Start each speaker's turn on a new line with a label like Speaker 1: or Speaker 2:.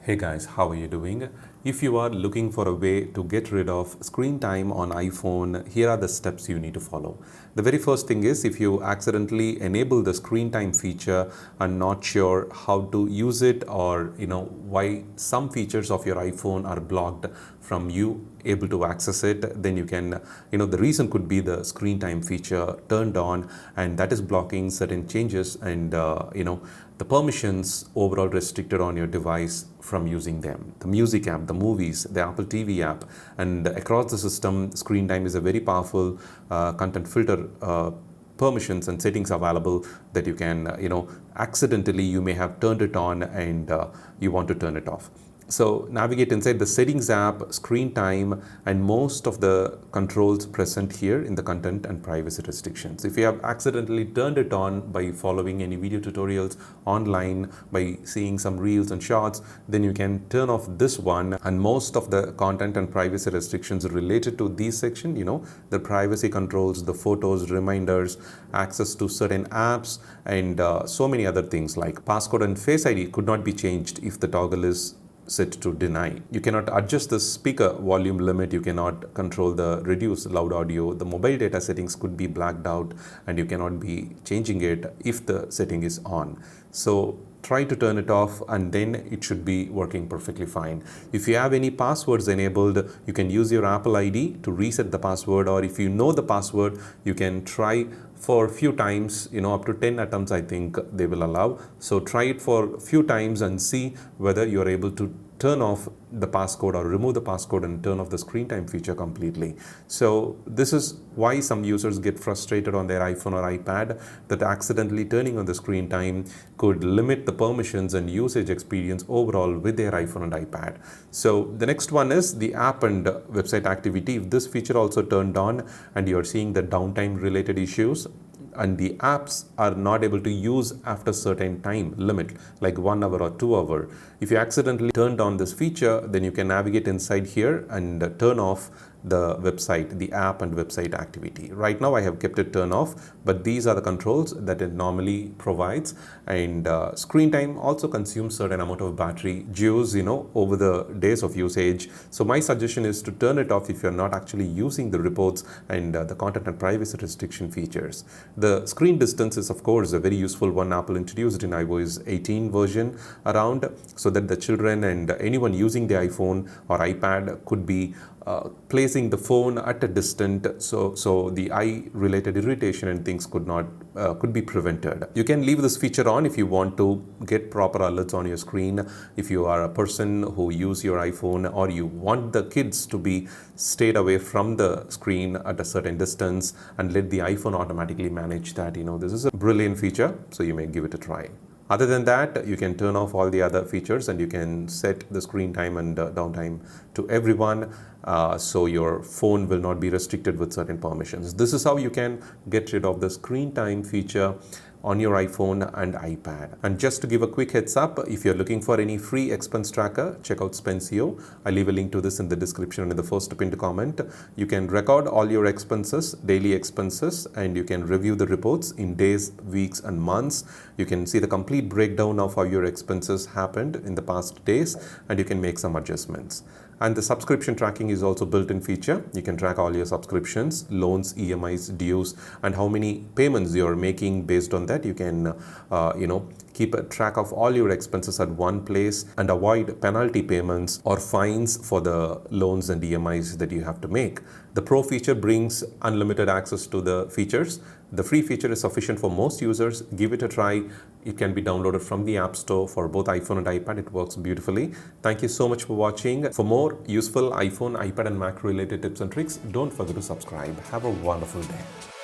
Speaker 1: Hey guys, how are you doing? If you are looking for a way to get rid of screen time on iPhone, here are the steps you need to follow. The very first thing is if you accidentally enable the screen time feature and not sure how to use it, or why some features of your iPhone are blocked from you able to access it, then you can, the reason could be the screen time feature turned on, and that is blocking certain changes and the permissions overall restricted on your device from using them. The music app, the movies, the Apple TV app, and across the system, screen time is a very powerful content filter permissions and settings available that you can, accidentally you may have turned it on and you want to turn it off. So navigate inside the settings app, screen time, and most of the controls present here in the content and privacy restrictions. If you have accidentally turned it on by following any video tutorials online, by seeing some reels and shorts, then you can turn off this one, and most of the content and privacy restrictions related to these section, the privacy controls, the photos, reminders, access to certain apps, and so many other things like passcode and Face ID could not be changed if the toggle is set to deny. You cannot adjust the speaker volume limit, you cannot control the reduce loud audio, the mobile data settings could be blacked out, and you cannot be changing it if the setting is on. So try to turn it off and then it should be working perfectly fine. If you have any passwords enabled, you can use your Apple ID to reset the password, or if you know the password, you can try for a few times, up to 10 attempts I think they will allow. So try it for a few times and see whether you're able to turn off the passcode or remove the passcode and turn off the screen time feature completely. So this is why some users get frustrated on their iPhone or iPad, that accidentally turning on the screen time could limit the permissions and usage experience overall with their iPhone and iPad. So the next one is the app and website activity. If this feature also turned on and you're seeing the downtime related issues, and the apps are not able to use after certain time limit, like 1 hour or 2 hour. If you accidentally turned on this feature, then you can navigate inside here and turn off the website, the app and website activity. Right now I have kept it turned off, but these are the controls that it normally provides. And screen time also consumes certain amount of battery juice, over the days of usage. So my suggestion is to turn it off if you're not actually using the reports and the content and privacy restriction features. The screen distance is of course a very useful one Apple introduced in iOS 18 version around, so that the children and anyone using the iPhone or iPad could be placing the phone at a distance, so the eye related irritation and things could be prevented. You can leave this feature on if you want to get proper alerts on your screen. If you are a person who use your iPhone, or you want the kids to be stayed away from the screen at a certain distance and let the iPhone automatically manage that, this is a brilliant feature, so you may give it a try. Other than that, you can turn off all the other features and you can set the screen time and downtime to everyone, so your phone will not be restricted with certain permissions. This is how you can get rid of the screen time feature on your iPhone and iPad. And just to give a quick heads up, if you're looking for any free expense tracker, check out Spensio. I'll leave a link to this in the description and in the first pinned comment. You can record all your expenses, daily expenses, and you can review the reports in days, weeks, and months. You can see the complete breakdown of how your expenses happened in the past days, and you can make some adjustments. And the subscription tracking is also built-in feature. You can track all your subscriptions, loans, EMIs, dues, and how many payments you're making. Based on that, you can, keep a track of all your expenses at one place and avoid penalty payments or fines for the loans and EMIs that you have to make. The Pro feature brings unlimited access to the features. The free feature is sufficient for most users. Give it a try. It can be downloaded from the App Store for both iPhone and iPad. It works beautifully. Thank you so much for watching. For more useful iPhone, iPad, and Mac related tips and tricks, don't forget to subscribe. Have a wonderful day.